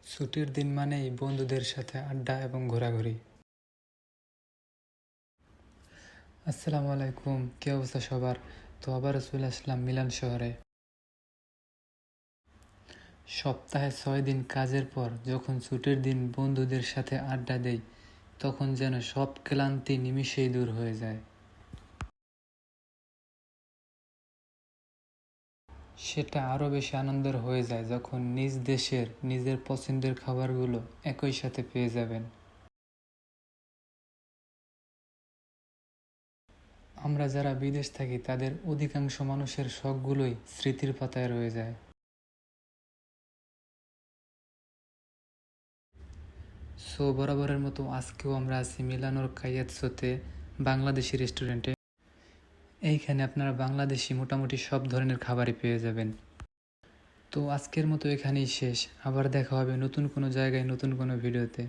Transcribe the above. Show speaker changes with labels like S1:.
S1: ছুটির দিন মানেই বন্ধুদের সাথে আড্ডা এবং ঘোরাঘুরি। আসসালামু আলাইকুম, কি অবস্থা সবার? তো আবারও চলে আসলাম মিলান শহরে। সপ্তাহে 6 দিন কাজের পর যখন ছুটির দিন বন্ধুদের সাথে আড্ডা দেই, তখন যেন সব ক্লান্তি নিমিষেই দূর হয়ে যায়। সেটা আরও বেশি আনন্দের হয়ে যায় যখন নিজ দেশের নিজের পছন্দের খাবারগুলো একই সাথে পেয়ে যাবেন। আমরা যারা বিদেশ থাকি তাদের অধিকাংশ মানুষের শখগুলোই স্মৃতির পাতায় রয়ে যায়। সো বরাবরের মতো আজকেও আমরা আছি মিলানোর কাইয়াতসোতে, বাংলাদেশি রেস্টুরেন্টে। এইখানে আপনারা বাংলাদেশি মোটামুটি সব ধরনের খাবারই পেয়ে যাবেন। তো আজকের মতো এখানেই শেষ, আবার দেখা হবে নতুন কোনো জায়গায় নতুন কোনো ভিডিওতে।